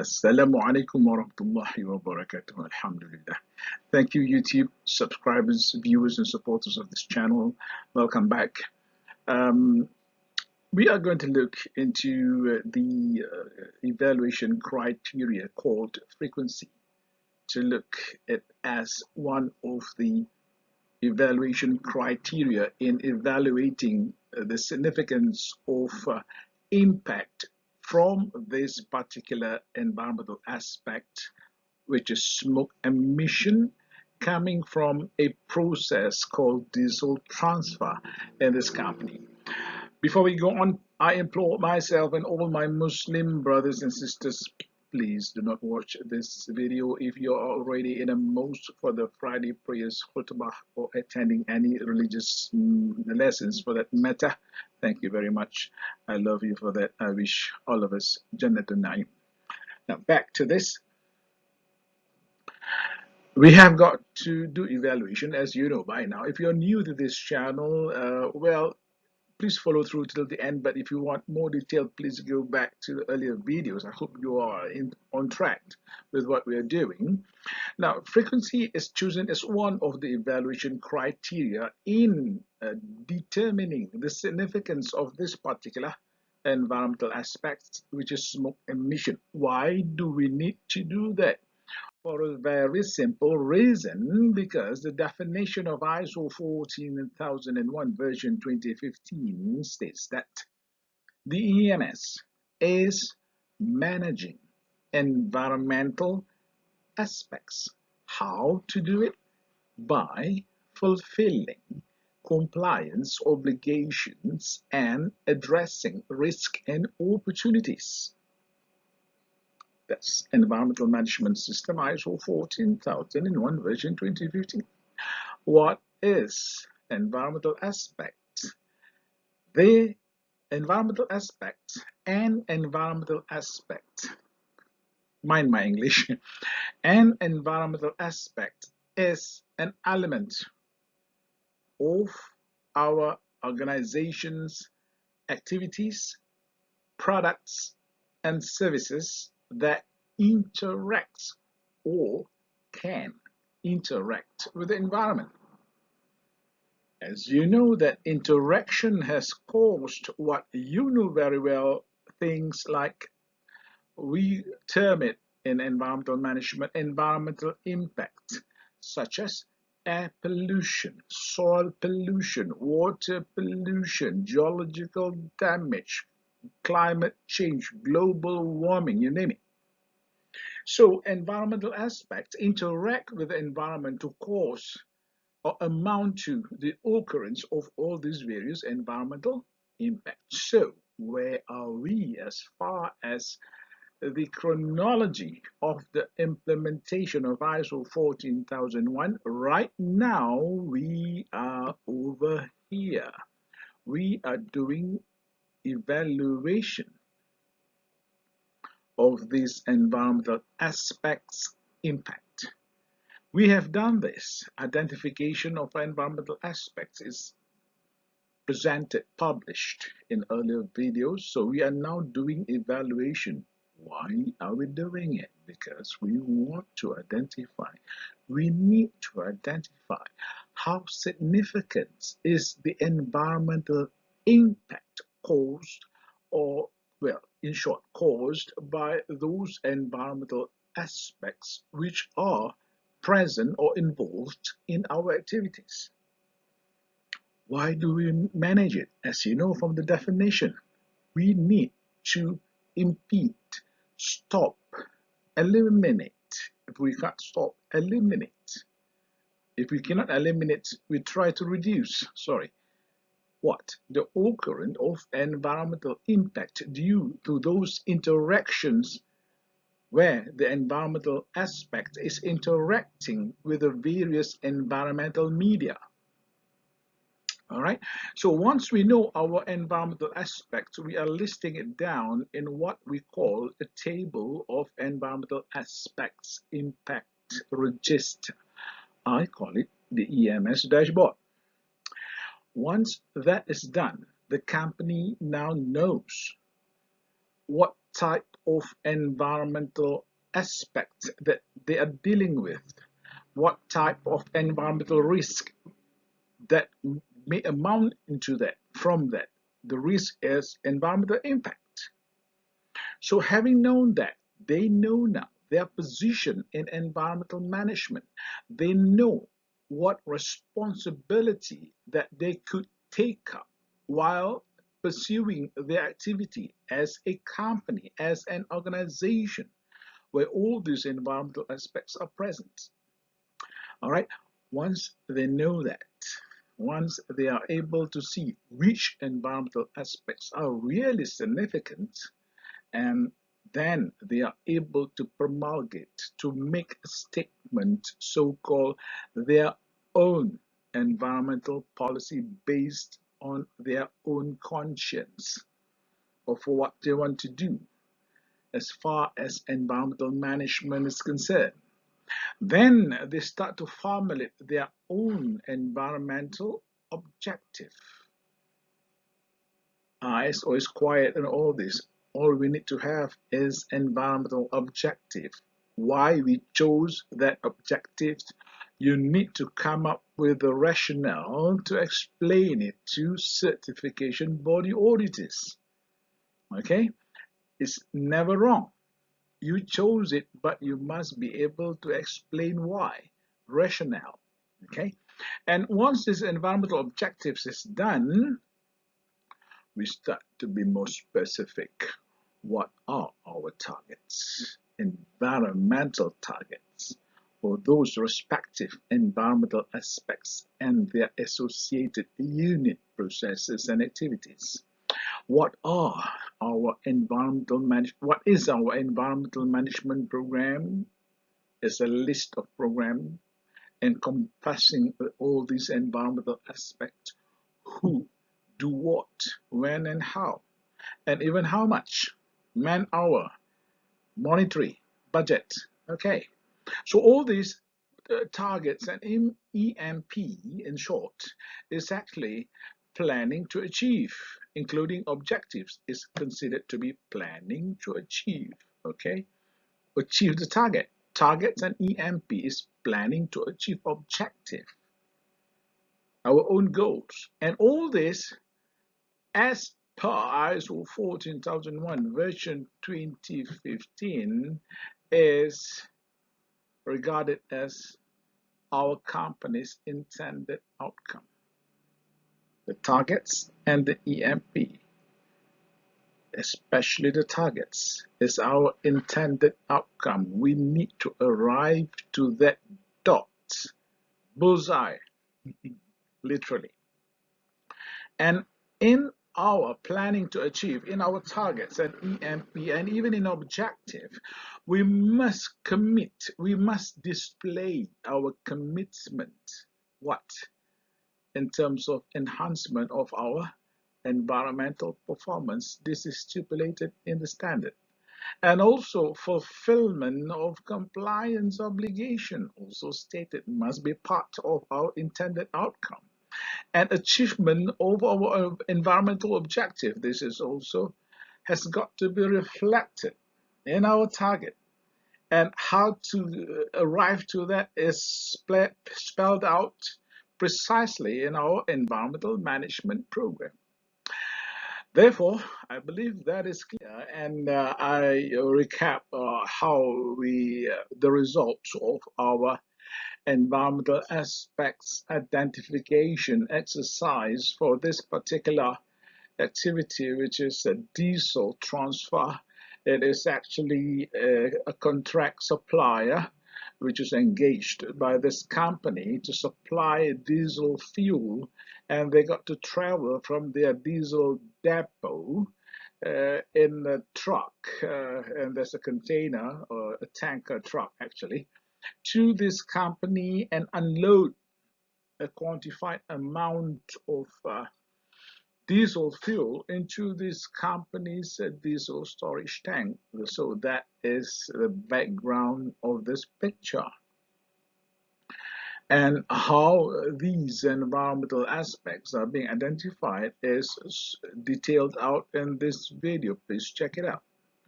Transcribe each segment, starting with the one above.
Assalamu alaikum wa rahmatullahi wa barakatuh. Alhamdulillah. Thank you, YouTube subscribers, viewers, and supporters of this channel. Welcome back. Um, we are going to look into the evaluation criteria called frequency, to look at as one of the evaluation criteria in evaluating the significance of impact from this particular environmental aspect, which is smoke emission coming from a process called diesel transfer in this company. Before we go on, I implore myself and all my Muslim brothers and sisters, please do not watch this video if you are already in a mosque for the Friday prayers, khutbah, or attending any religious lessons for that matter. Thank you very much. I love you for that. I wish all of us Jannatul Naim. Now back to this. We have got to do evaluation, as you know by now. If you're new to this channel, well, please follow through till the end, but if you want more detail, please go back to the earlier videos. I hope you are on track with what we are doing. Now, frequency is chosen as one of the evaluation criteria in determining the significance of this particular environmental aspect, which is smoke emission. Why do we need to do that? For a very simple reason, because the definition of ISO 14001 version 2015 states that the EMS is managing environmental aspects. How to do it? By fulfilling compliance obligations and addressing risk and opportunities. That's Environmental Management System ISO 14001 version 2015. What is environmental aspect? The environmental aspect and environmental aspect, mind my English, an environmental aspect is an element of our organization's activities, products, and services that interacts or can interact with the environment. As you know, that interaction has caused what you know very well, things like, we term it in environmental management, environmental impact, such as air pollution, soil pollution, water pollution, geological damage, climate change, global warming, you name it. So environmental aspects interact with the environment to cause or amount to the occurrence of all these various environmental impacts. So where are we as far as the chronology of the implementation of ISO 14001? Right now we are over here. We are doing evaluation of these environmental aspects impact. We have done this. Identification of environmental aspects is presented, published in earlier videos. So we are now doing evaluation. Why are we doing it? Because we want to identify, we need to identify how significant is the environmental impact caused, or, well, in short, caused by those environmental aspects which are present or involved in our activities. Why do we manage it? As you know from the definition, we need to impede, stop, eliminate. If we can't stop, eliminate. If we cannot eliminate, we try to reduce, what? The occurrence of environmental impact due to those interactions where the environmental aspect is interacting with the various environmental media. All right, so once we know our environmental aspects, we are listing it down in what we call a table of environmental aspects impact register. I call it the EMS dashboard. Once that is done, the company now knows what type of environmental aspects that they are dealing with, what type of environmental risk that may amount into that. From that, the risk is environmental impact. So having known that, they know now their position in environmental management. They know what responsibility that they could take up while pursuing their activity as a company, as an organization, where all these environmental aspects are present. All right, once they know that, once they are able to see which environmental aspects are really significant, and then they are able to promulgate, to make a statement, so-called their own environmental policy based on their own conscience of what they want to do as far as environmental management is concerned. Then they start to formulate their own environmental objective. It's always quiet in all this. All we need to have is environmental objective. Why we chose that objective, you need to come up with a rationale to explain it to certification body auditors. Okay? It's never wrong. You chose it, but you must be able to explain why. Rationale. Okay? And once this environmental objectives is done, we start to be more specific. What are our targets? Environmental targets for those respective environmental aspects and their associated unit processes and activities. What are our environmental what is our environmental management program? It's a list of programs encompassing all these environmental aspects. Who, do what, when and how, and even how much, man hour, monetary, budget. Okay, so all these targets and EMP in short is actually planning to achieve, including objectives is considered to be planning to achieve. Okay, achieve the target. Targets and EMP is planning to achieve objective, our own goals, and all this as per ISO 14001 version 2015 is regarded as our company's intended outcome. The targets and the EMP, especially the targets, is our intended outcome. We need to arrive to that dot, bullseye, literally. And in our planning to achieve, in our targets and EMP, and even in objective, we must commit, we must display our commitment. What? In terms of enhancement of our environmental performance. This is stipulated in the standard. And also fulfillment of compliance obligation, also stated, must be part of our intended outcome. And achievement of our environmental objective, this is also has got to be reflected in our target. And how to arrive to that is spelled out precisely in our environmental management program. Therefore, I believe that is clear, and I recap how the results of our environmental aspects identification exercise for this particular activity, which is a diesel transfer. It is actually a contract supplier which is engaged by this company to supply diesel fuel, and they got to travel from their diesel depot in a truck, and there's a container or a tanker truck actually, to this company and unload a quantified amount of diesel fuel into this company's diesel storage tank. So that is the background of this picture. And how these environmental aspects are being identified is detailed out in this video. Please check it out.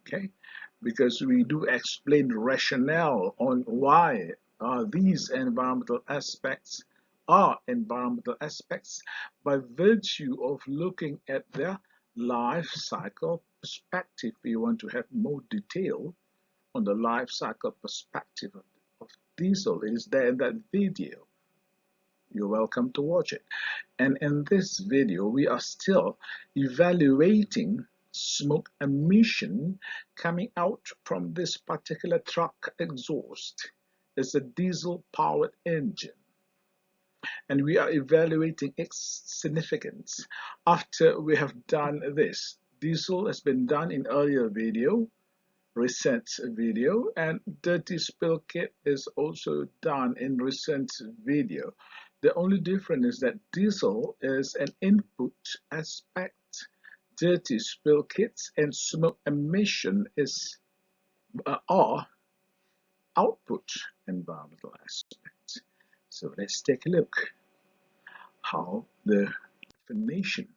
Okay, because we do explain the rationale on why these environmental aspects are environmental aspects by virtue of looking at their life cycle perspective. We want to have more detail on the life cycle perspective of diesel. It is there in that video. You're welcome to watch it. And in this video, we are still evaluating smoke emission coming out from this particular truck exhaust. It's a diesel powered engine. And we are evaluating its significance after we have done this. Diesel has been done in earlier video, recent video, and dirty spill kit is also done in recent video. The only difference is that diesel is an input aspect, dirty spill kits and smoke emission are output environmental aspects. So let's take a look how the definition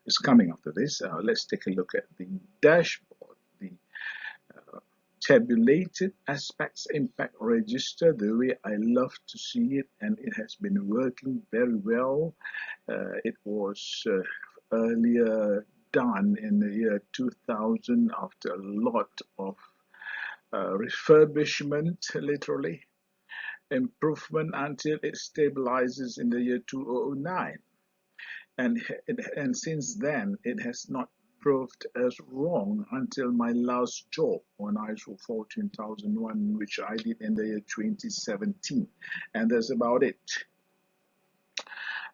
is coming after this. Let's take a look at the dashboard, the tabulated aspects impact register, the way I love to see it, and it has been working very well. It was earlier done in the year 2000 after a lot of refurbishment, literally improvement, until it stabilizes in the year 2009. And since then it has not proved as wrong until my last job on ISO 14001, which I did in the year 2017, and that's about it.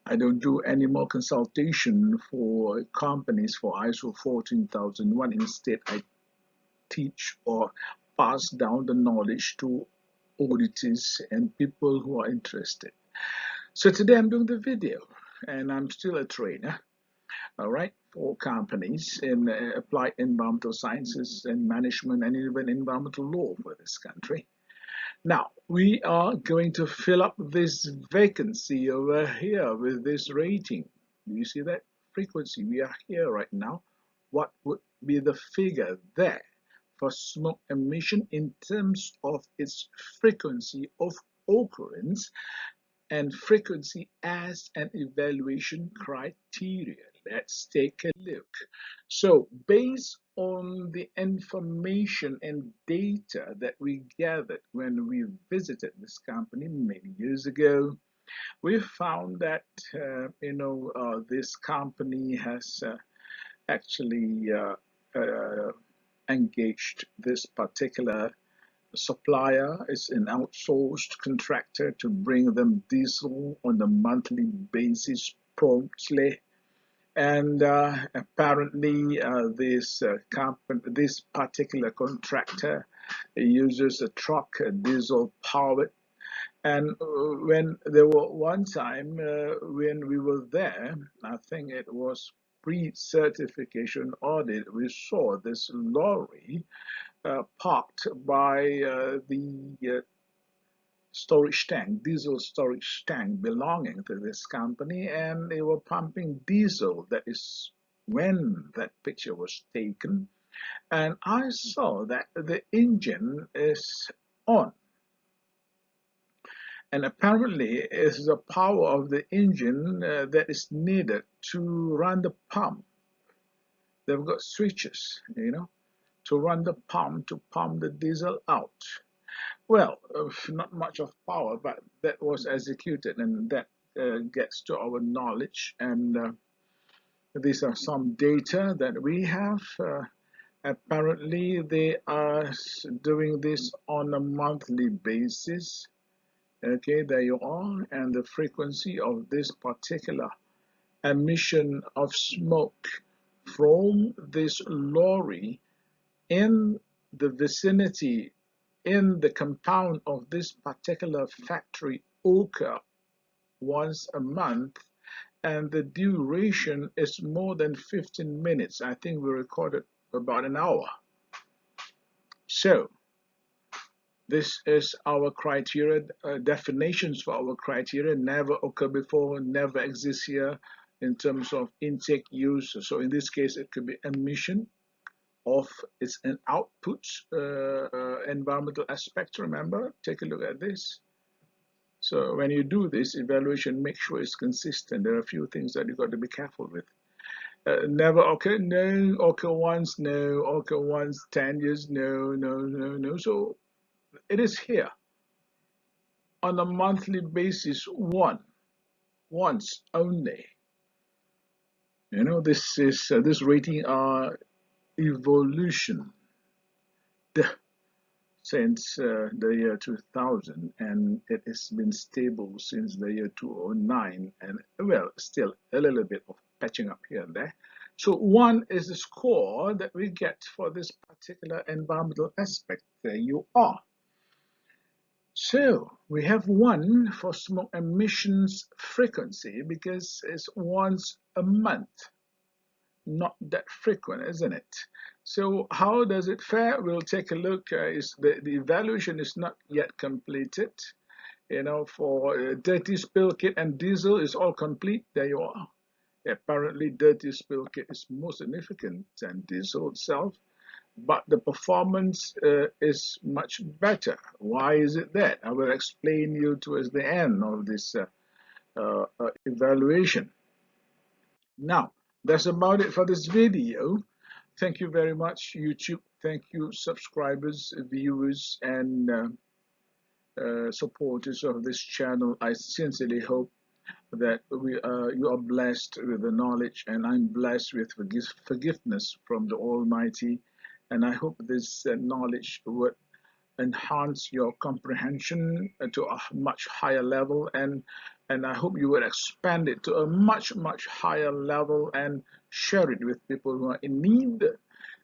I don't do any more consultation for companies for ISO 14001. Instead, I teach or pass down the knowledge to auditors and people who are interested. So today I'm doing the video, and I'm still a trainer, all right, for companies in applied environmental sciences and management and even environmental law for this country. Now, we are going to fill up this vacancy over here with this rating. Do you see that frequency? We are here right now. What would be the figure there for smoke emission in terms of its frequency of occurrence and frequency as an evaluation criteria? Let's take a look. So based on the information and data that we gathered when we visited this company many years ago, we found that this company has actually engaged this particular supplier. Is an outsourced contractor to bring them diesel on a monthly basis promptly. And apparently this particular contractor uses a truck, diesel powered. And when there were one time when we were there, I think it was pre-certification audit, we saw this lorry parked by the storage tank, diesel storage tank belonging to this company, and they were pumping diesel. That is when that picture was taken, and I saw that the engine is on, and apparently it's the power of the engine that is needed to run the pump. They've got switches, to run the pump, to pump the diesel out. Well, not much of power, but that was executed, and that gets to our knowledge. And these are some data that we have. Apparently, they are doing this on a monthly basis. Okay, there you are. And the frequency of this particular emission of smoke from this lorry in the vicinity, in the compound of this particular factory, occur once a month, and the duration is more than 15 minutes. I think we recorded about an hour. So this is our criteria, definitions for our criteria: never occur before, never exist here in terms of intake use. So in this case, it could be emission of it's an output environmental aspect. Remember, take a look at this. So when you do this evaluation, make sure it's consistent. There are a few things that you got to be careful with. Never occur, no. Occur once, no. Occur once, 10 years, no, no, no, no. So it is here on a monthly basis, once only. You know, this is this rating are evolution since the year 2000, and it has been stable since the year 2009, and well, still a little bit of patching up here and there. So one is the score that we get for this particular environmental aspect. There you are. So we have one for smoke emissions frequency because it's once a month, not that frequent, isn't it? So how does it fare? We'll take a look. Is the evaluation is not yet completed. You know, for dirty spill kit and diesel is all complete. There you are. Apparently, dirty spill kit is more significant than diesel itself, but the performance is much better. Why is it that? I will explain you towards the end of this evaluation. Now, that's about it for this video. Thank you very much, YouTube. Thank you, subscribers, viewers, and supporters of this channel. I sincerely hope that you are blessed with the knowledge, and I'm blessed with forgiveness from the Almighty. And I hope this knowledge would enhance your comprehension to a much higher level, and I hope you will expand it to a much higher level and share it with people who are in need.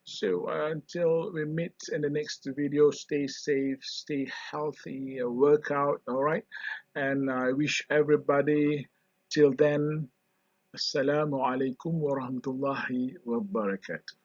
So until we meet in the next video, stay safe, stay healthy, work out, all right? And I wish everybody till then, assalamu alaikum wa rahmatullahi wa barakatuh.